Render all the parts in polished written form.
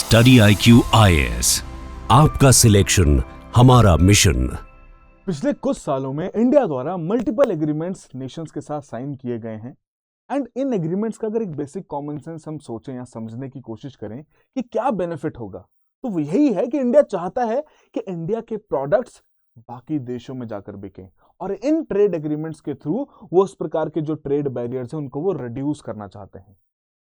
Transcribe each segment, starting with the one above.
Study IQ IAS, आपका selection हमारा mission. पिछले कुछ सालों में इंडिया द्वारा मल्टीपल एग्रीमेंट्स नेशंस के साथ साइन किए गए हैं एंड इन एग्रीमेंट्स का अगर एक बेसिक कॉमन सेंस हम सोचें या समझने की कोशिश करें कि क्या बेनिफिट होगा, तो वो यही है कि इंडिया चाहता है कि इंडिया के प्रोडक्ट्स बाकी देशों में जाकर बिकें और इन ट्रेड एग्रीमेंट्स के थ्रू वो उस प्रकार के जो ट्रेड बैरियर्स हैं उनको वो रिड्यूस करना चाहते हैं।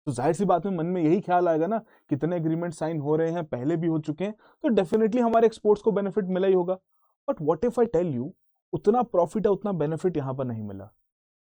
तो जाहिर सी बात में मन में यही ख्याल आएगा ना, कितने एग्रीमेंट साइन हो रहे हैं, पहले भी हो चुके हैं, तो डेफिनेटली हमारे एक्सपोर्ट्स को बेनिफिट मिला ही होगा। But what if I tell you, उतना प्रॉफिट है उतना बेनिफिट यहां पर नहीं मिला।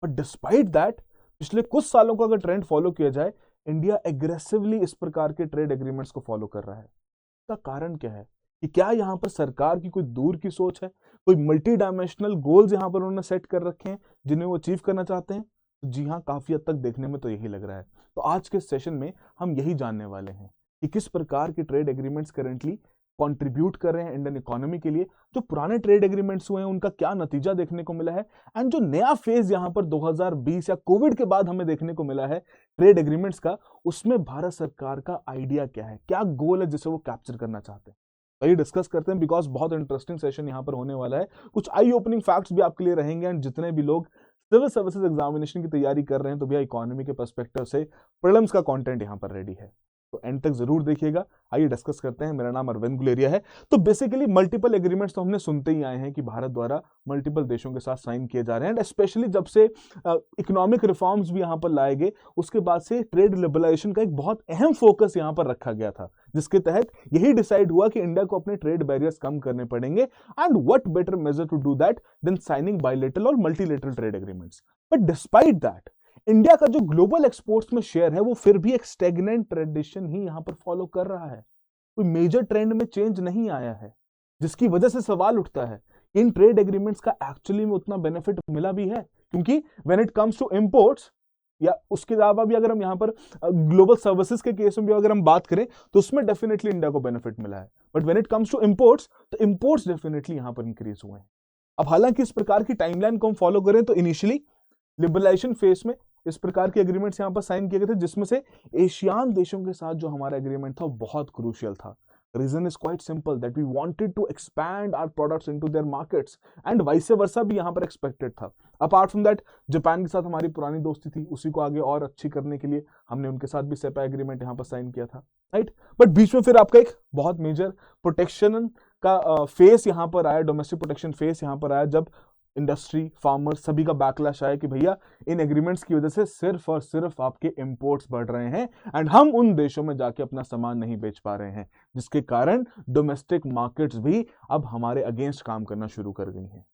बट डिस्पाइट दैट, पिछले कुछ सालों का अगर ट्रेंड फॉलो किया जाए, इंडिया एग्रेसिवली इस प्रकार के ट्रेड एग्रीमेंट्स को फॉलो कर रहा है। इसका कारण क्या है? कि क्या यहां पर सरकार की कोई दूर की सोच है, कोई मल्टी डायमेंशनल गोल्स यहां पर उन्होंने सेट कर रखे हैं जिन्हें वो अचीव करना चाहते हैं? जी हाँ, काफी हद तक देखने में तो यही लग रहा है। तो आज के सेशन में हम यही जानने वाले हैं कि किस प्रकार के ट्रेड एग्रीमेंट्स करंटली कंट्रीब्यूट कर रहे हैं इंडियन इकोनॉमी के लिए, जो पुराने ट्रेड एग्रीमेंट्स हुए हैं उनका क्या नतीजा देखने को मिला है, एंड जो नया फेज यहां पर 2020 या कोविड के बाद हमें देखने को मिला है ट्रेड एग्रीमेंट्स का, उसमें भारत सरकार का आइडिया क्या है, क्या गोल है जिसे वो कैप्चर करना चाहते हैं। तो ये डिस्कस करते हैं बिकॉज बहुत इंटरेस्टिंग सेशन यहां पर होने वाला है। कुछ आई ओपनिंग फैक्ट्स भी आपके लिए रहेंगे एंड जितने भी लोग सिविल सर्विसेज एग्जामिनेशन की तैयारी कर रहे हैं तो भैया इकोनॉमी के पर्सपेक्टिव से प्रीलिम्स का कंटेंट यहां पर रेडी है, तो एंड तक जरूर देखिएगा। आइए डिस्कस करते हैं। मेरा नाम अरविंद गुलेरिया है। तो बेसिकली मल्टीपल एग्रीमेंट्स तो हमने सुनते ही आए हैं कि भारत द्वारा मल्टीपल देशों के साथ साइन किए जा रहे हैं, स्पेशली जब से इकोनॉमिक रिफॉर्म्स भी यहां पर लाए गए, उसके बाद से ट्रेड लिबरलाइजेशन का एक बहुत अहम फोकस यहां पर रखा गया था, जिसके तहत यही डिसाइड हुआ कि इंडिया को अपने ट्रेड बैरियर्स कम करने पड़ेंगे, and what better measure to do that then signing bilateral और multilateral trade agreements. But despite that, India का जो ग्लोबल एक्सपोर्ट्स में शेयर है वो फिर भी एक स्टेगनेंट ट्रेडिशन ही यहां पर फॉलो कर रहा है। कोई मेजर ट्रेंड में चेंज नहीं आया है, जिसकी वजह से सवाल उठता है इन ट्रेड एग्रीमेंट्स का एक्चुअली में उतना बेनिफिट मिला भी है, क्योंकि when it comes to imports या उसके अलावा भी अगर हम यहां पर ग्लोबल सर्विसेज के केस में भी अगर हम बात करें तो उसमें डेफिनेटली इंडिया को बेनिफिट मिला है। But when it comes to imports, तो इंपोर्ट्स डेफिनेटली यहां पर इंक्रीज हुए हैं। अब हालांकि इस प्रकार की टाइमलाइन को हम फॉलो करें तो इनिशियली लिबरलाइजेशन फेज में इस प्रकार के एग्रीमेंट्स यहां पर साइन किए गए थे, जिसमें से एशियान देशों के साथ जो हमारा एग्रीमेंट था वो बहुत क्रूशियल था। Reason is quite simple that we wanted to expand our products into their markets and vice versa भी यहां पर एक्सपेक्टेड था। अपार्ट फ्रॉम दैट, जापान के साथ हमारी पुरानी दोस्ती थी, उसी को आगे और अच्छी करने के लिए हमने उनके साथ भी सेपा एग्रीमेंट यहां पर साइन किया था, राइट। बट बीच में फिर आपका एक बहुत मेजर प्रोटेक्शन का फेस यहां पर आया, डोमेस्टिक प्रोटेक्शन फेस यहां पर आया, जब इंडस्ट्री, फार्मर्स सभी का बैकलैश आया कि भैया इन एग्रीमेंट्स की वजह से सिर्फ और सिर्फ आपके इंपोर्ट्स बढ़ रहे हैं एंड हम उन देशों में जाके अपना सामान नहीं बेच पा रहे हैं, जिसके कारण डोमेस्टिक मार्केट्स भी अब हमारे अगेंस्ट काम करना शुरू कर गई हैं।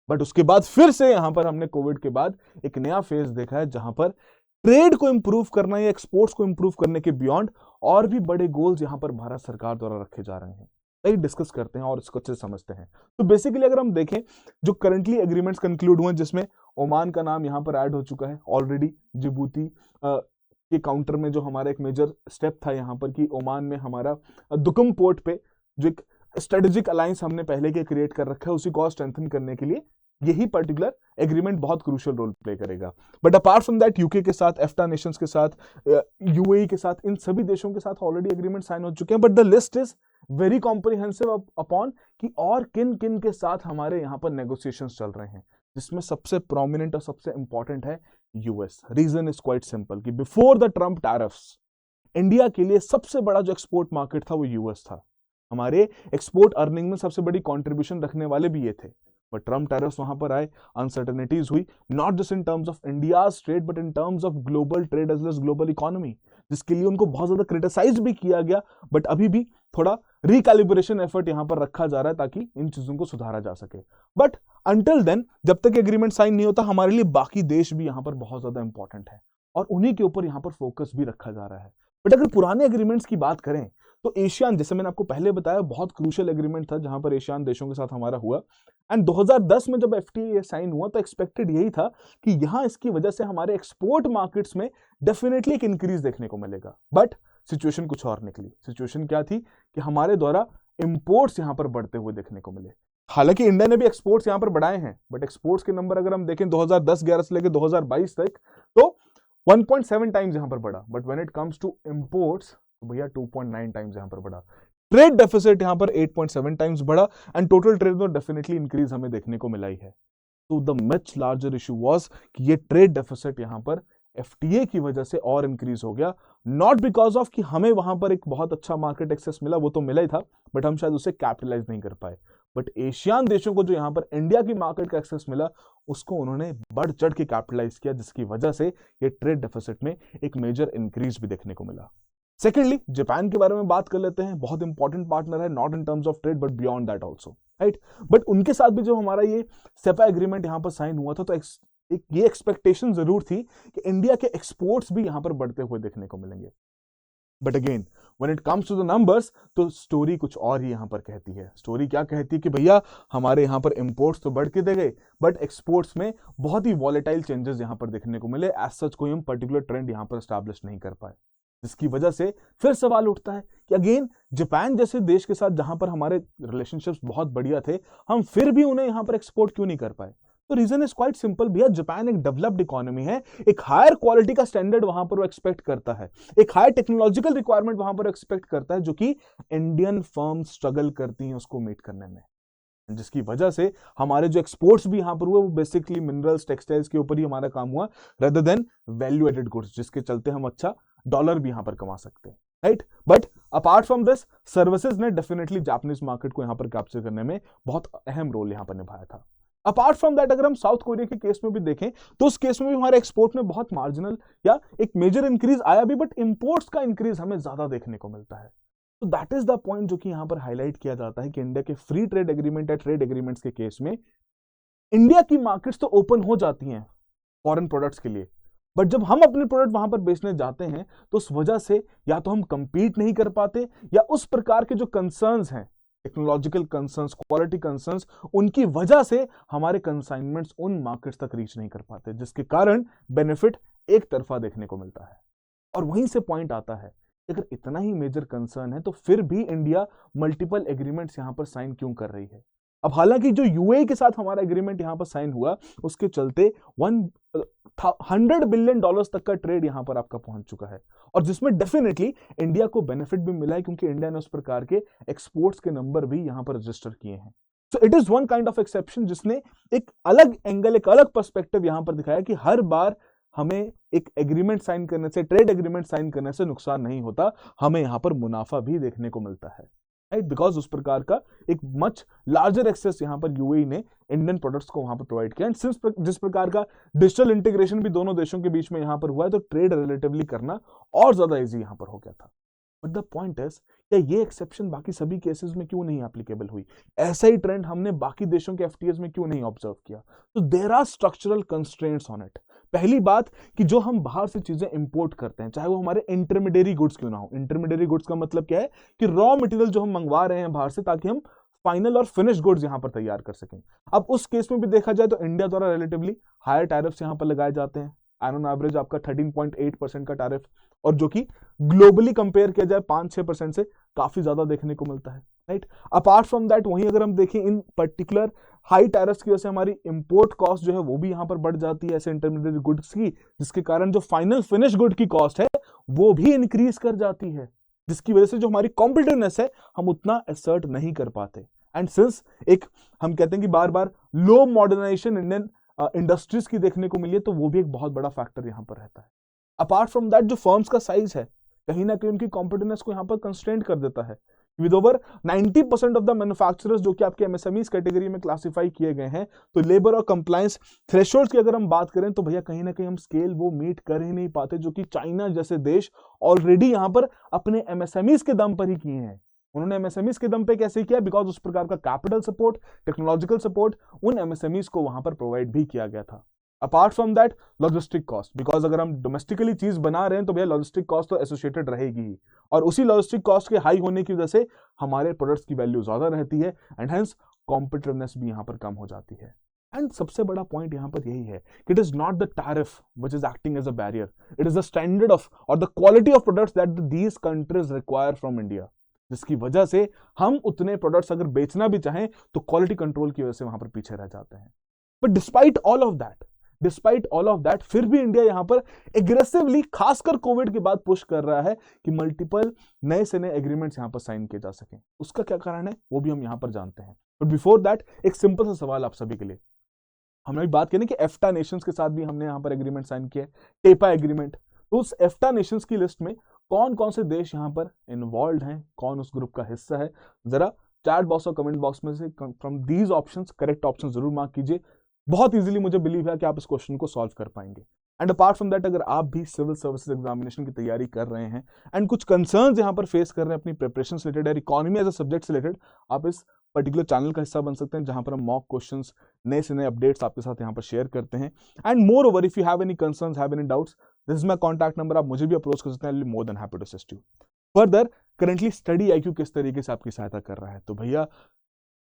बट उसके बाद फिर से यहां पर हमने कोविड के बाद एक नया फेज देखा है, जहां पर ट्रेड को इंप्रूव करना या एक्सपोर्ट्स को इंप्रूव करने के बियॉन्ड और भी बड़े गोल्स यहां पर भारत सरकार द्वारा रखे जा रहे हैं। डिस्कस करते हैं और इसको अच्छे से समझते हैं। तो बेसिकली अगर हम देखें जो करंटली एग्रीमेंट्स कंक्लूड हुए, जिसमें ओमान का नाम यहां पर ऐड हो चुका है ऑलरेडी, जिबूती के काउंटर में जो हमारा एक मेजर स्टेप था यहां पर कि ओमान में हमारा दुकम पोर्ट पे जो एक स्ट्रेटेजिक अलायंस हमने पहले के क्रिएट कर रखा है, उसी को स्ट्रेंथन करने के लिए यही पर्टिकुलर एग्रीमेंट बहुत क्रूशियल रोल प्ले करेगा। But apart from that, UK के साथ, एफ्टा नेशंस के साथ, यूएई के साथ, इन सभी देशों के साथ ऑलरेडी एग्रीमेंट साइन हो चुके हैं। But the list is very comprehensive upon कि और किन किन के साथ हमारे यहाँ पर नेगोशिएशंस चल रहे हैं, जिसमें सबसे प्रोमिनेंट और सबसे इंपॉर्टेंट है US. Reason is quite simple कि before the Trump tariffs India के लिए सबसे बड़ा जो एक्सपोर्ट मार्केट था वो यूएस था। हमारे एक्सपोर्ट अर्निंग में सबसे बड़ी कंट्रीब्यूशन रखने वाले भी ये थे। बट ट्रम्प टैरिफ्स वहां पर आए, अनसर्टेनिटीज हुई, not just in terms of India's trade but in terms of global trade as well as global economy, जिसके लिए उनको बहुत ज्यादा क्रिटिसाइज भी किया गया। बट अभी भी थोड़ा रिकैलिब्रेशन एफर्ट यहां पर रखा जा रहा है ताकि इन चीजों को सुधारा जा सके। बट अंटिल देन, जब तक एग्रीमेंट साइन नहीं होता, हमारे लिए बाकी देश भी यहां पर बहुत ज्यादा इंपॉर्टेंट है और उन्हीं के ऊपर यहां पर फोकस भी रखा जा रहा है। बट अगर पुराने एग्रीमेंट्स की बात करें तो एशियान, जैसे मैंने आपको पहले बताया, बहुत क्रूशियल एग्रीमेंट था जहां पर एशियान देशों के साथ हमारा हुआ। एंड 2010 में जब एफटीए साइन हुआ तो एक्सपेक्टेड यही था कि यहां इसकी वजह से हमारे एक्सपोर्ट मार्केट्स में डेफिनेटली एक इंक्रीज देखने को मिलेगा। बट सिचुएशन कुछ और निकली। सिचुएशन क्या थी कि हमारे द्वारा इंपोर्ट्स यहां पर बढ़ते हुए देखने को मिले। हालांकि इंडिया ने भी एक्सपोर्ट्स यहां पर बढ़ाए हैं, बट एक्सपोर्ट्स के नंबर अगर हम देखें 2010-11 से लेकर 2022 तक, तो 1.7 टाइम्स यहां पर बढ़ा। But when it comes to imports, तो भैया 2.9 टाइम्स यहां पर बढ़ा। ट्रेड डेफिसिट यहां पर 8.7 टाइम्स बढ़ा एंड टोटल ट्रेड में डेफिनेटली इंक्रीज हमें देखने को मिला ही है। तो the much larger issue was कि ये ट्रेड डेफिसिट यहां पर एफटीए की वजह से और इंक्रीज हो गया, नॉट बिकॉज ऑफ कि हमें वहां पर एक बहुत अच्छा मार्केट एक्सेस मिला, वो तो मिला ही था, बट हम शायद उसे कैपिटलाइज नहीं कर पाए। बट एशियान देशों को जो यहां पर इंडिया की मार्केट का एक्सेस मिला, उसको उन्होंने बढ़ चढ़ के कैपिटलाइज किया, जिसकी वजह से ये ट्रेड डेफिसिट में एक मेजर इंक्रीज भी देखने को मिला। सेकेंडली, जापान के बारे में बात कर लेते हैं। बहुत इंपॉर्टेंट पार्टनर है, not in terms of trade but beyond that also, right. But उनके साथ भी जो हमारा ये सेफा एग्रीमेंट यहां पर साइन हुआ था, तो एक ये एक्सपेक्टेशन जरूर थी कि इंडिया के एक्सपोर्ट्स भी यहां पर बढ़ते हुए देखने को मिलेंगे। But again when it comes to the numbers, तो स्टोरी कुछ और ही यहां पर कहती है। स्टोरी क्या कहती है कि भैया हमारे यहां पर इंपोर्ट्स तो बढ़ के दे गए, बट एक्सपोर्ट्स में बहुत ही वॉलेटाइल चेंजेस यहां पर देखने को मिले। एज सच कोई हम पर्टिकुलर ट्रेंड यहां पर स्टैब्लिश नहीं कर पाए, जिसकी वजह से फिर सवाल उठता है कि अगेन जापान जैसे देश के साथ जहां पर हमारे रिलेशनशिप्स बहुत बढ़िया थे, हम फिर भी उन्हें यहां पर एक्सपोर्ट क्यों नहीं कर पाए। तो रीजन इज क्वाइट सिंपल भैया, जापान एक डेवलप्ड इकोनॉमी है, एक हायर क्वालिटी का स्टैंडर्ड वहां पर वो एक्सपेक्ट करता है, एक हायर टेक्नोलॉजिकल रिक्वायरमेंट वहां पर एक्सपेक्ट करता है, जो कि इंडियन फर्म स्ट्रगल करती हैं उसको मीट करने में, जिसकी वजह से हमारे जो एक्सपोर्ट्स भी यहां पर हुए वो बेसिकली मिनरल्स, टेक्सटाइल्स के ऊपर ही हमारा काम हुआ, rather than value added goods, जिसके चलते हम अच्छा डॉलर भी यहां पर कमा सकते हैं, right. But apart from this, services ने डेफिनेटली जापानीज मार्केट को यहां पर कैप्चर करने में बहुत अहम रोल यहां पर निभाया था। अपार्ट फ्रॉम दैट, अगर हम साउथ कोरिया के केस में भी देखें, तो उस केस में भी हमारे एक्सपोर्ट में बहुत मार्जिनल या एक मेजर इंक्रीज आया भी, बट इंपोर्ट्स का इंक्रीज हमें ज्यादा देखने को मिलता है। तो दैट इज द पॉइंट जो कि यहां पर हाईलाइट किया जाता है कि इंडिया के फ्री ट्रेड एग्रीमेंट या ट्रेड एग्रीमेंट्स के केस में इंडिया की मार्केट्स तो ओपन हो जाती हैं फॉरेन प्रोडक्ट्स के लिए, बट जब हम अपने प्रोडक्ट वहां पर बेचने जाते हैं, तो उस वजह से या तो हम कंपीट नहीं कर पाते, या उस प्रकार के जो कंसर्न्स हैं, टेक्नोलॉजिकल कंसर्न्स, क्वालिटी कंसर्न्स, उनकी वजह से हमारे कंसाइनमेंट्स उन मार्केट्स तक रीच नहीं कर पाते, जिसके कारण बेनिफिट एक तरफा देखने को मिलता है। और वहीं से पॉइंट आता है, अगर इतना ही मेजर कंसर्न है, तो फिर भी इंडिया मल्टीपल एग्रीमेंट्स यहां पर साइन क्यों कर रही है। अब हालांकि जो यूएई के साथ हमारा एग्रीमेंट यहां पर साइन हुआ, उसके चलते 100 बिलियन डॉलर्स तक का ट्रेड यहां पर आपका पहुंच चुका है, और जिसमें डेफिनेटली इंडिया को बेनिफिट भी मिला है, क्योंकि इंडिया ने उस प्रकार के एक्सपोर्ट्स के नंबर भी यहां पर रजिस्टर किए हैं। So it is one kind of exception, जिसने एक अलग एंगल, एक अलग पर्सपेक्टिव यहां पर दिखाया कि हर बार हमें एक एग्रीमेंट साइन करने से, ट्रेड एग्रीमेंट साइन करने से नुकसान नहीं होता, हमें यहां पर मुनाफा भी देखने को मिलता है, राइट। बिकॉज उस प्रकार का एक मच लार्जर एक्सेस यहां पर यूएई ने इंडियन प्रोडक्ट्स को वहां पर प्रोवाइड किया, एंड सिंस जिस प्रकार का डिजिटल इंटीग्रेशन भी दोनों देशों के बीच में यहां पर हुआ है, तो ट्रेड रिलेटिवली करना और ज्यादा इजी यहां पर हो गया था। बट द पॉइंट इज, क्या ये एक्सेप्शन बाकी सभी केसेस में क्यों नहीं एप्लीकेबल हुई? ऐसा ही ट्रेंड हमने बाकी देशों के एफटीएस में क्यों नहीं ऑब्जर्व किया? तो there are structural constraints on it. पहली बात कि जो हम बाहर से चीजें इंपोर्ट करते हैं, चाहे वो हमारे इंटरमीडिएरी गुड्स क्यों ना हो। इंटरमीडिएरी गुड्स का मतलब क्या है कि रॉ मटेरियल जो हम मंगवा रहे हैं बाहर से, ताकि हम फाइनल और फिनिश गुड्स यहां पर तैयार कर सकें। अब उस केस में भी देखा जाए तो इंडिया द्वारा रिलेटिवली हायर टैरिफ्स यहां पर लगाए जाते हैं, ऑन एवरेज आपका 13.8% का टैरिफ, और जो कि ग्लोबली कंपेयर किया जाए 5-6% से काफी ज्यादा देखने को मिलता है, राइट। अपार्ट फ्रॉम दैट, वहीं अगर हम देखें, इन पर्टिकुलर हाई टैरिफ्स की वजह से हमारी इंपोर्ट कॉस्ट जो है वो भी यहां पर बढ़ जाती है ऐसे इंटरमीडिएट गुड्स की, जिसके कारण जो फाइनल फिनिश गुड की कॉस्ट है वो भी इंक्रीज कर जाती है, जिसकी वजह से जो हमारी कॉम्पिटिटिवनेस है हम उतना असर्ट नहीं कर पाते। एंड सिंस एक हम कहते हैं कि बार बार लो मॉडर्नाइजेशन इंडियन इंडस्ट्रीज की देखने को मिली है, तो वो भी एक बहुत बड़ा फैक्टर यहां पर रहता है। अपार्ट फ्रॉम दैट, जो फर्म्स का साइज है, कहीं ना कहीं उनकी कॉम्पिटिटिवनेस को यहां पर कंस्ट्रेंट कर देता है। With over 90% of the manufacturers जो कि आपके एमएसएमईज कैटेगरी में क्लासिफाई किए गए हैं, तो लेबर और कंप्लायंस थ्रेशोल्ड्स की अगर हम बात करें, तो भैया कहीं ना कहीं हम स्केल वो मीट कर ही नहीं पाते, जो कि चाइना जैसे देश ऑलरेडी यहां पर अपने एमएसएमईज के दम पर ही किए हैं। उन्होंने एमएसएमईज के दम पे कैसे किया? बिकॉज उस प्रकार का कैपिटल सपोर्ट, टेक्नोलॉजिकल सपोर्ट उन एमएसएमईज को वहां पर प्रोवाइड भी किया गया था। Apart from that, logistic cost, because अगर हम डोमेस्टिकली चीज बना रहे हैं तो भैया लॉजिस्टिक कॉस्ट तो एसोसिएटेड रहेगी ही, और उसी लॉजिस्टिक कॉस्ट के हाई होने की वजह से हमारे प्रोडक्ट्स की वैल्यू ज्यादा रहती है, एंड हेंस कॉम्पिटिटिवनेस भी यहां पर कम हो जाती है। एंड सबसे बड़ा पॉइंट यहां पर यही है कि it is not the tariff which is acting as a barrier, it is the standard of और the quality of products that these countries require from India, जिसकी वजह से हम उतने प्रोडक्ट्स अगर बेचना भी चाहें तो क्वालिटी कंट्रोल की वजह से वहां पर पीछे रह जाते हैं। But despite all of that, despite all of that फिर भी इंडिया यहाँ पर एग्रेसिवली खासकर कोविड के बाद पुश कर रहा है कि मल्टीपल नए से नए एग्रीमेंट्स यहाँ पर साइन किए जा सकें। उसका क्या कारण है वो भी हम यहाँ पर जानते हैं, बट बिफोर दैट एक सिंपल सा सवाल आप सभी के लिए। हमने बात करें कि एफ्टा नेशंस के साथ भी हमने यहाँ पर एग्रीमेंट साइन किया है, टेपा एग्रीमेंट। तो उस एफ्टा नेशंस की लिस्ट में कौन कौन से देश यहाँ पर इन्वॉल्व हैं, कौन उस ग्रुप का हिस्सा है, जरा चैट बॉक्स और कमेंट बॉक्स में से from these options correct option जरूर मार्क कीजिए। बहुत इजीली मुझे बिलीव है कि आप इस क्वेश्चन को सॉल्व कर पाएंगे। एंड अपार्ट फ्रॉम दैट, अगर आप भी सिविल सर्विसेज एग्जामिनेशन की तैयारी कर रहे हैं एंड कुछ कंसर्न्स यहाँ पर फेस कर रहे हैं अपनी प्रिपरेशन से related, economy as a subject से रिलेटेड, आप इस पर्टिकुलर चैनल का हिस्सा बन सकते हैं, जहां पर हम मॉक क्वेश्चंस, नए से नए अपडेट्स आपके साथ यहाँ पर शेयर करते हैं। And moreover, if you have any concerns, have any doubts, this is my contact number, आप मुझे भी अप्रोच कर सकते हैं। I will be more than happy to assist you further. Currently study IQ किस तरीके से आपकी सहायता कर रहा है, तो भैया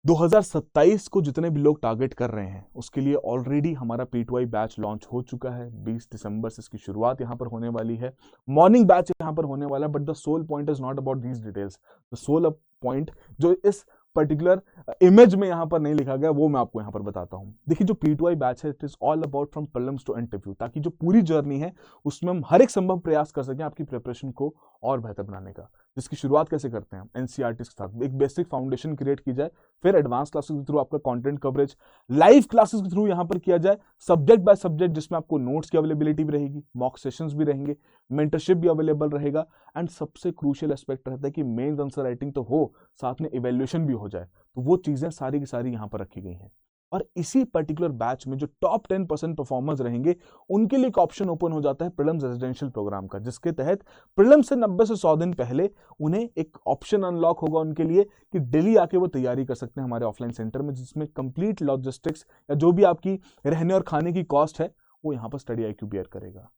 2027 को जितने भी लोग टारगेट कर रहे हैं उसके लिए ऑलरेडी हमारा P2I बैच लॉन्च हो चुका है। 20 दिसंबर से इसकी शुरुआत यहाँ पर होने वाली है। मॉर्निंग बैच यहाँ पर होने वाला है, but the sole point is not about these details. The sole point जो इस पर्टिकुलर इमेज में यहाँ पर नहीं लिखा गया वो मैं आपको यहाँ पर बताता हूँ। देखिए, जो P2I बैच है, it is all about from prelims to interview, ताकि जो पूरी जर्नी है उसमें हम हर एक संभव प्रयास कर सकें आपकी प्रिपरेशन को और बेहतर बनाने का। जिसकी शुरुआत कैसे करते हैं हम NCERT के साथ, एक बेसिक फाउंडेशन क्रिएट की जाए, फिर एडवांस क्लासेस के थ्रू आपका कंटेंट कवरेज लाइव क्लासेस के थ्रू यहाँ पर किया जाए, सब्जेक्ट बाय सब्जेक्ट, जिसमें आपको नोट्स की अवेलेबिलिटी भी रहेगी, मॉक सेशंस भी रहेंगे, मेंटरशिप भी अवेलेबल रहेगा, एंड सबसे क्रूशियल एस्पेक्ट रहता है कि मेंस आंसर राइटिंग तो हो, साथ में इवैल्यूएशन भी हो जाए। तो वो चीजें सारी की सारी यहाँ पर रखी गई हैं। और इसी पर्टिकुलर बैच में जो टॉप 10% परफॉर्मर्स रहेंगे उनके लिए एक ऑप्शन ओपन हो जाता है प्रीलिम्स रेजिडेंशियल प्रोग्राम का, जिसके तहत प्रीलिम्स से 90 से 100 दिन पहले उन्हें एक ऑप्शन अनलॉक होगा उनके लिए कि दिल्ली आके वो तैयारी कर सकते हैं हमारे ऑफलाइन सेंटर में, जिसमें कंप्लीट लॉजिस्टिक्स या जो भी आपकी रहने और खाने की कॉस्ट है वो यहाँ पर स्टडी IQ बेयर करेगा।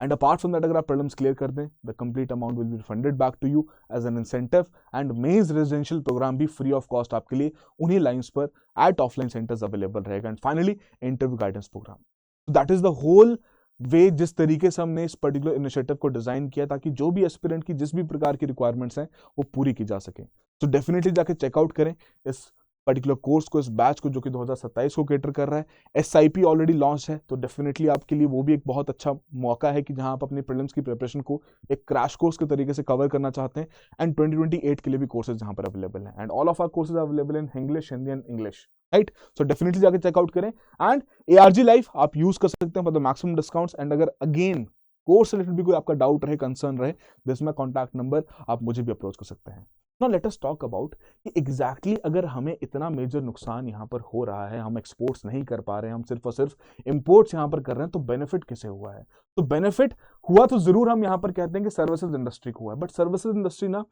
एंड अपार्ट फ्रॉम दैट, अगर आप प्रीलिम्स क्लियर कर दें, the complete amount will be refunded back to you as an incentive, and mains residential programme भी फ्री ऑफ कॉस्ट आपके लिए उन्हीं लाइंस पर एट ऑफलाइन सेंटर्स अवेलेबल रहेगा। And finally, interview guidance programme. That is the whole way जिस तरीके से हमने इस पर्टिकुलर इनिशिएटिव को डिजाइन किया, ताकि जो भी एस्पिरेंट की जिस भी प्रकार की रिक्वायरमेंट्स हैं वो पूरी की जा सके। तो डेफिनेटली जाके चेकआउट करें इस पर्टिकुलर कोर्स को, इस बैच को, जो कि 2027 को कैटर कर रहा है। SIP ऑलरेडी लॉन्च है, तो डेफिनेटली आपके लिए वो भी एक बहुत अच्छा मौका है कि जहां आप अपनी प्रीलिम्स की प्रिपरेशन को एक क्रैश कोर्स के तरीके से कवर करना चाहते हैं। एंड 2028 के लिए भी कोर्सेज जहां पर अवेलेबल हैं, and all of our courses available in English, Hindi and English, right. So definitely जाके चेकआउट करें। एंड ARG लाइफ आप यूज कर सकते हैं for the maximum discounts. And अगर अगेन कोर्स रिलेटेड भी कोई आपका डाउट रहे, कंसर्न रहे, दिस माय कॉन्टैक्ट नंबर, आप मुझे भी अप्रोच कर सकते हैं। Now let us talk about कि एग्जैक्टली अगर हमें इतना मेजर नुकसान यहाँ पर हो रहा है, हम एक्सपोर्ट्स नहीं कर पा रहे हैं, हम सिर्फ और सिर्फ इंपोर्ट्स यहाँ पर कर रहे हैं, तो बेनिफिट किसे हुआ है? तो बेनिफिट हुआ तो जरूर हम यहाँ पर कहते हैं कि सर्विसेज इंडस्ट्री को हुआ है, बट सर्विसेज इंडस्ट्री ना,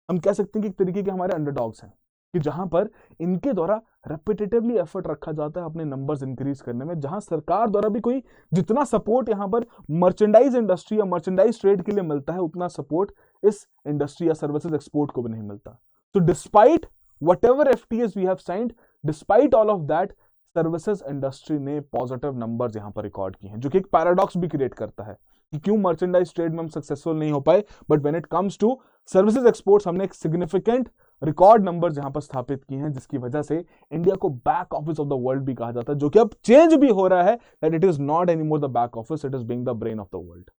हम कह सकते हैं कि एक तरीके के हमारे अंडरडॉग्स हैं, कि जहां पर इनके द्वारा रेपिटेटिवली एफर्ट रखा जाता है अपने नंबर्स इंक्रीज करने में, जहां सरकार द्वारा भी कोई जितना सपोर्ट यहां पर मर्चेंडाइज इंडस्ट्री या मर्चेंडाइज ट्रेड के लिए मिलता है, उतना सपोर्ट इस इंडस्ट्री या सर्विसेज एक्सपोर्ट को भी नहीं मिलता। तो despite whatever FTAs we have signed, despite all of that, services industry ने पॉजिटिव नंबर्स यहां पर रिकॉर्ड किए हैं, जो कि एक पैराडॉक्स भी क्रिएट करता है कि क्यों मर्चेंडाइज ट्रेड में हम सक्सेसफुल नहीं हो पाए, but when it comes to services exports हमने एक सिग्निफिकेंट रिकॉर्ड नंबर्स यहां पर स्थापित किए हैं, जिसकी वजह से इंडिया को back office of the world भी कहा जाता है, जो कि अब चेंज भी हो रहा है, that it is not anymore the back office, it is being the brain of the world,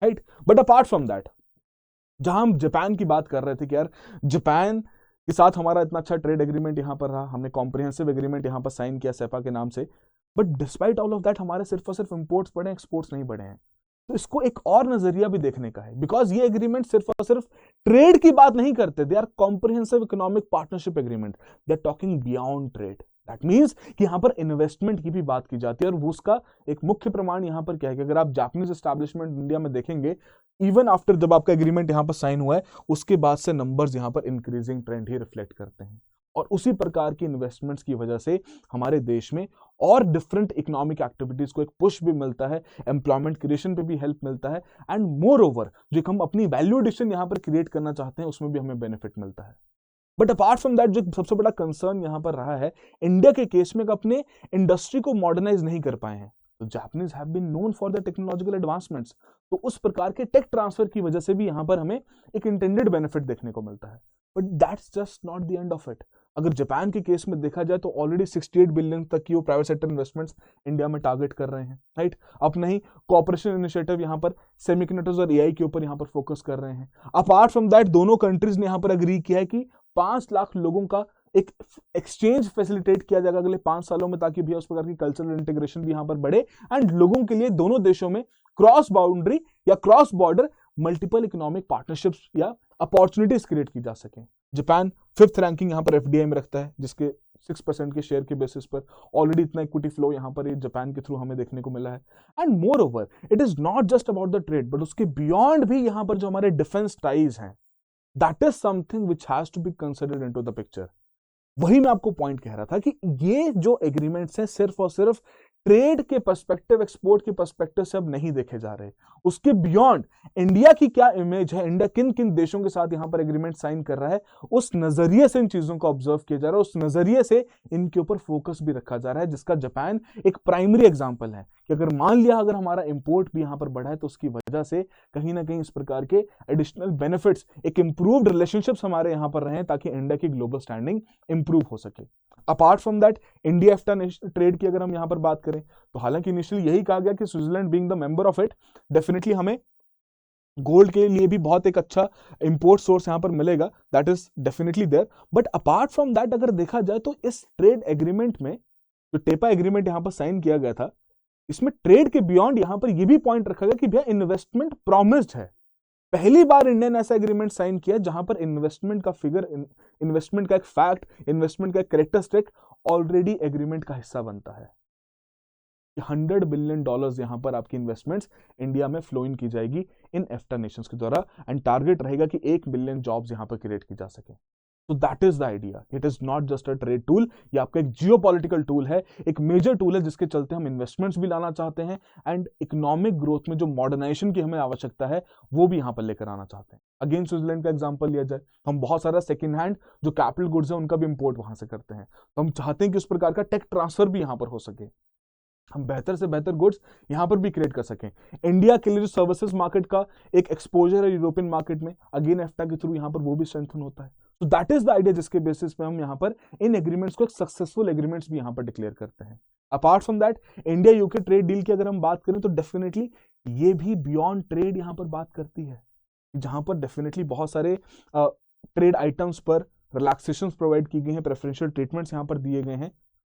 right. But apart from that, जहां हम जापान की बात कर रहे थे कि यार जापान के साथ हमारा इतना अच्छा ट्रेड एग्रीमेंट यहां पर रहा, हमने कॉम्प्रिहेंसिव एग्रीमेंट यहां पर साइन किया सेपा के नाम से, but despite all of that हमारे सिर्फ और सिर्फ इंपोर्ट्स बढ़े, एक्सपोर्ट्स नहीं बढ़े हैं। तो इसको एक और नजरिया भी देखने का है, बिकॉज ये एग्रीमेंट सिर्फ और सिर्फ ट्रेड की बात नहीं करते, they are comprehensive economic partnership agreement, they are talking beyond trade. That means कि यहां पर इन्वेस्टमेंट की भी बात की जाती है, और उसका एक मुख्य प्रमाण यहां पर क्या है कि अगर आप जापानीज एस्टैब्लिशमेंट इंडिया में देखेंगे, इवन आफ्टर जब आपका एग्रीमेंट यहां पर साइन हुआ है, उसके बाद से नंबर्स यहां पर इंक्रीजिंग ट्रेंड ही रिफ्लेक्ट करते हैं। और उसी प्रकार की इन्वेस्टमेंट्स की वजह से हमारे देश में और डिफरेंट इकोनॉमिक एक्टिविटीज को एक पुश भी मिलता है, एम्प्लॉयमेंट क्रिएशन पे भी हेल्प मिलता है, एंड मोर ओवर जो हम अपनी वैल्यू एडिशन यहां पर क्रिएट करना चाहते हैं उसमें भी हमें बेनिफिट मिलता है। बट अपार्ट फ्रॉम दैट, जो सबसे बड़ा कंसर्न यहां पर रहा है इंडिया के केस में, अपने इंडस्ट्री को मॉडर्नाइज नहीं कर पाए हैं। तो Japanese have been known for the technological advancements, तो उस प्रकार के टेक ट्रांसफर की वजह से भी यहां पर हमें एक इंटेंडेड बेनिफिट देखने को मिलता है। But that's just not the end of it. अगर जापान के केस में देखा जाए तो ऑलरेडी 68 बिलियन तक की वो प्राइवेट सेक्टर इन्वेस्टमेंट्स इंडिया में टारगेट कर रहे हैं, राइट। अपना ही कॉपरेशन इनिशिएटिव यहाँ पर सेमीकंडक्टर्स और एआई के ऊपर यहाँ पर फोकस कर रहे हैं। अपार्ट फ्रॉम दैट दोनों कंट्रीज ने यहाँ पर अग्री किया है कि 5 लाख लोगों का एक एक्सचेंज फैसिलिटेट किया जाएगा अगले 5 सालों में, ताकि भैया उस प्रकार की कल्चरल इंटीग्रेशन भी यहाँ पर बढ़े एंड लोगों के लिए दोनों देशों में क्रॉस बाउंड्री या cross border multiple economic partnerships या अपॉर्चुनिटीज क्रिएट की जा सके। जापान 5th रैंकिंग यहाँ पर एफडीआई में रखता है, जिसके 6% के शेयर के बेसिस पर ऑलरेडी इतना इक्विटी फ्लो यहाँ पर जापान के थ्रू हमें देखने को मिला है। And moreover it is not just about the trade, but उसके बियॉन्ड भी यहाँ पर जो हमारे डिफेंस टाइज हैं, that is something which has to be considered into the picture. वही मैं आपको पॉइंट कह रहा था कि ये जो एग्रीमेंट्स हैं सिर्फ और सिर्फ ट्रेड के पर्सपेक्टिव, एक्सपोर्ट के पर्सपेक्टिव से अब नहीं देखे जा रहे। उसके बियॉन्ड इंडिया की क्या इमेज है, इंडिया किन किन देशों के साथ यहां पर एग्रीमेंट साइन कर रहा है, उस नजरिए से इन चीजों को ऑब्जर्व किया जा रहा है, उस नजरिए से इनके ऊपर फोकस भी रखा जा रहा है, जिसका जापान एक प्राइमरी एग्जांपल है कि अगर मान लिया अगर हमारा इंपोर्ट भी यहां पर बढ़ा है तो उसकी वजह से कहीं ना कहीं इस प्रकार के एडिशनल बेनिफिट्स, एक इंप्रूव्ड रिलेशनशिप्स हमारे यहां पर रहे ताकि इंडिया की ग्लोबल स्टैंडिंग इंप्रूव हो सके। Apart from that India EFTA trade की अगर हम यहां पर बात करें तो हालांकि इनिशियली यही कहा गया कि Switzerland being the member of it definitely हमें गोल्ड के लिए भी बहुत एक अच्छा इंपोर्ट सोर्स यहां पर मिलेगा, that is definitely there. But apart from that अगर देखा जाए तो इस ट्रेड एग्रीमेंट में जो टेपा एग्रीमेंट यहां पर साइन किया गया था, इसमें ट्रेड के बियॉन्ड यहां पर यह भी पॉइंट रखा गया कि भैया इन्वेस्टमेंट प्रॉमिस्ड है। पहली बार इंडिया ने ऐसा एग्रीमेंट साइन किया जहां पर इन्वेस्टमेंट का फिगर, इन्वेस्टमेंट का एक फैक्ट, इन्वेस्टमेंट का एक कैरेक्टरिस्टिक ऑलरेडी एग्रीमेंट का हिस्सा बनता है। $100 बिलियन यहां पर आपकी इन्वेस्टमेंट्स इंडिया में फ्लो इन की जाएगी इन एफ्टा नेशंस के द्वारा, एंड टारगेट रहेगा कि 1 बिलियन जॉब्स यहां पर क्रिएट की जा सके। तो that is the idea, it is not just a trade tool, ये आपका एक जियोपॉलिटिकल टूल है, एक मेजर टूल है जिसके चलते हम इन्वेस्टमेंट्स भी लाना चाहते हैं एंड इकोनॉमिक ग्रोथ में जो मॉडर्नाइजेशन की हमें आवश्यकता है वो भी यहां पर लेकर आना चाहते हैं। अगेन स्विट्जरलैंड का एग्जांपल लिया जाए, हम बहुत सारा सेकंड हैंड जो कैपिटल गुड्स है उनका भी इंपोर्ट वहां से करते हैं, तो हम चाहते हैं कि उस प्रकार का टेक ट्रांसफर भी यहां पर हो सके, हम बेहतर से बेहतर गुड्स यहां पर भी क्रिएट कर सकें। इंडिया के लिए जो सर्विसेज मार्केट का एक एक्सपोजर है यूरोपियन मार्केट में, अगेन एफ्टा के थ्रू यहां पर वो भी स्ट्रेंथन होता है। तो दैट इज द आइडिया जिसके बेसिस पे हम यहां पर इन एग्रीमेंट्स को एक सक्सेसफुल एग्रीमेंट्स भी यहां पर डिक्लेयर करते हैं। Apart from that India UK trade deal की अगर हम बात करें तो डेफिनेटली ये भी बियॉन्ड ट्रेड यहां पर बात करती है, जहां पर डेफिनेटली बहुत सारे ट्रेड आइटम्स पर रिलैक्सेशंस प्रोवाइड की गई हैं, प्रेफरेंशियल ट्रीटमेंट्स यहां पर दिए गए हैं।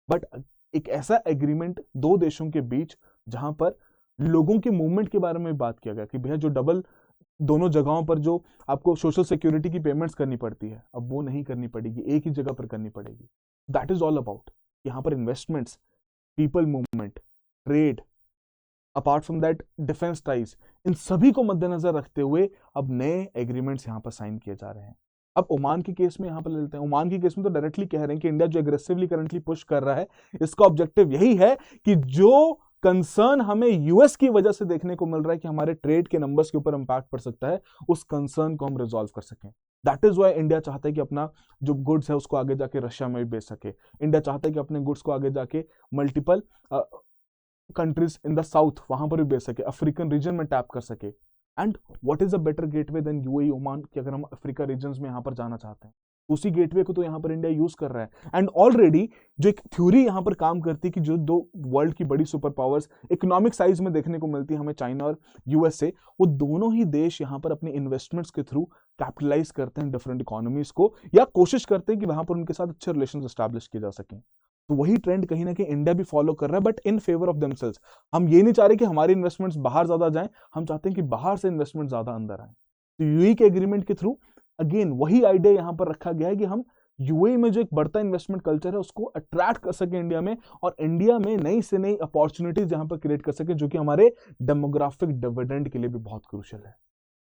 बट एक ऐसा एग्रीमेंट दो देशों के बीच जहां पर लोगों के मूवमेंट के बारे में बात किया गया कि भैया जो डबल दोनों जगहों पर जो आपको सोशल सिक्योरिटी की पेमेंट्स करनी पड़ती है, अब वो नहीं करनी पड़ेगी, एक ही जगह पर करनी पड़ेगी। दैट इज ऑल अबाउट यहां पर investments, people movement, trade, apart from that defence ties, इन सभी को मद्देनजर रखते हुए अब नए एग्रीमेंट्स यहां पर साइन किए जा रहे हैं। अब ओमान के केस में यहां पर ले लेते हैं। ओमान के केस में तो डायरेक्टली कह रहे हैं कि इंडिया जो एग्रेसिवली करंटली पुश कर रहा है, इसका ऑब्जेक्टिव यही है कि जो कंसर्न हमें यूएस की वजह से देखने को मिल रहा है कि हमारे ट्रेड के नंबर्स के ऊपर इंपैक्ट पड़ सकता है, उस कंसर्न को हम रिजॉल्व कर सकें। दैट इज वाई इंडिया चाहता है कि अपना जो गुड्स है उसको आगे जाके रशिया में भी बेच सके। इंडिया चाहता है कि अपने गुड्स को आगे जाके multiple countries in the south वहां पर भी बेच सके, अफ्रीकन रीजन में टैप कर सके। And what is a better gateway than UAE Oman कि अगर हम अफ्रीका रीजन्स में यहां पर जाना चाहते हैं, उसी गेटवे को तो यहां पर इंडिया यूज कर रहा है। एंड ऑलरेडी जो एक थ्योरी यहां पर काम करती है कि जो दो वर्ल्ड की बड़ी सुपर पावर्स इकोनॉमिक साइज में देखने को मिलती है हमें, चाइना और यूएसए, वो दोनों ही देश यहां पर अपने इन्वेस्टमेंट्स के थ्रू कैपिटलाइज करते हैं डिफरेंट इकोनॉमीज को, या कोशिश करते हैं कि वहां पर उनके साथ अच्छे रिलेशन एस्टैब्लिश किए जा सकें। तो वही ट्रेंड कहीं ना कहीं इंडिया भी फॉलो कर रहा है, but in favour of themselves. हम ये नहीं चाह रहे कि हमारी इन्वेस्टमेंट्स बाहर ज्यादा जाएं, हम चाहते हैं कि बाहर से इन्वेस्टमेंट ज्यादा अंदर आए। तो यूएई के एग्रीमेंट के थ्रू अगेन वही आइडिया यहां पर रखा गया है कि हम यूएई में जो एक बढ़ता इन्वेस्टमेंट कल्चर है उसको अट्रैक्ट कर सके इंडिया में, और इंडिया में नई से नई अपॉर्चुनिटीज यहां पर क्रिएट कर सके, जो कि हमारे डेमोग्राफिक डिविडेंड के लिए भी बहुत क्रूशियल है।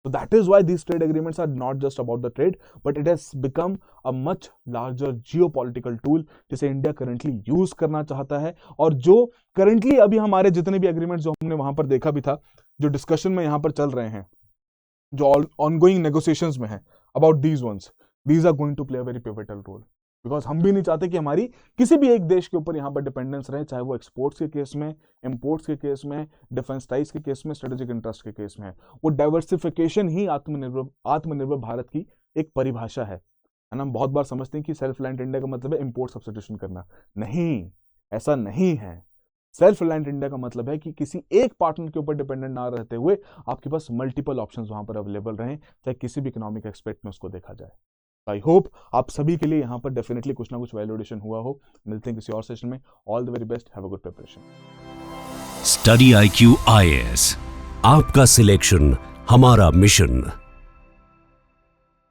So that is why these trade agreements are not just about the trade, but it has become a much larger geopolitical tool जिसे इंडिया करंटली यूज करना चाहता है, और जो करंटली अभी हमारे जितने भी एग्रीमेंट्स जो हमने वहां पर देखा भी था, जो डिस्कशन में यहां पर चल रहे हैं, जो ऑनगोइंग नेगोशिएशंस में है about these ones, these are going to play a very pivotal role, because हम भी नहीं चाहते कि हमारी किसी भी एक देश के ऊपर यहाँ पर डिपेंडेंस रहे, चाहे वो एक्सपोर्ट्स के केस में, इंपोर्ट्स के केस में, डिफेंस टाइज के केस में, स्ट्रेटेजिक इंटरेस्ट के केस में। वो डाइवर्सिफिकेशन ही आत्मनिर्भर भारत की एक परिभाषा है। एंड हम बहुत बार समझते हैं कि सेल्फ रिलायंट इंडिया का मतलब है इंपोर्ट सब्स्टिट्यूशन करना। नहीं, ऐसा नहीं है। सेल्फ रिलायंट इंडिया का मतलब है कि किसी एक पार्टनर के ऊपर डिपेंडेंट ना रहते हुए आपके पास मल्टीपल ऑप्शंस वहां पर अवेलेबल रहें, चाहे किसी भी इकोनॉमिक एस्पेक्ट में उसको देखा जाए। आई होप आप सभी के लिए यहाँ पर डेफिनेटली कुछ ना कुछ वैल्यू एडिशन हुआ हो। मिलते हैं किसी और सेशन में। All the very best, have a good preparation. Study IQ IAS, आपका सिलेक्शन हमारा मिशन।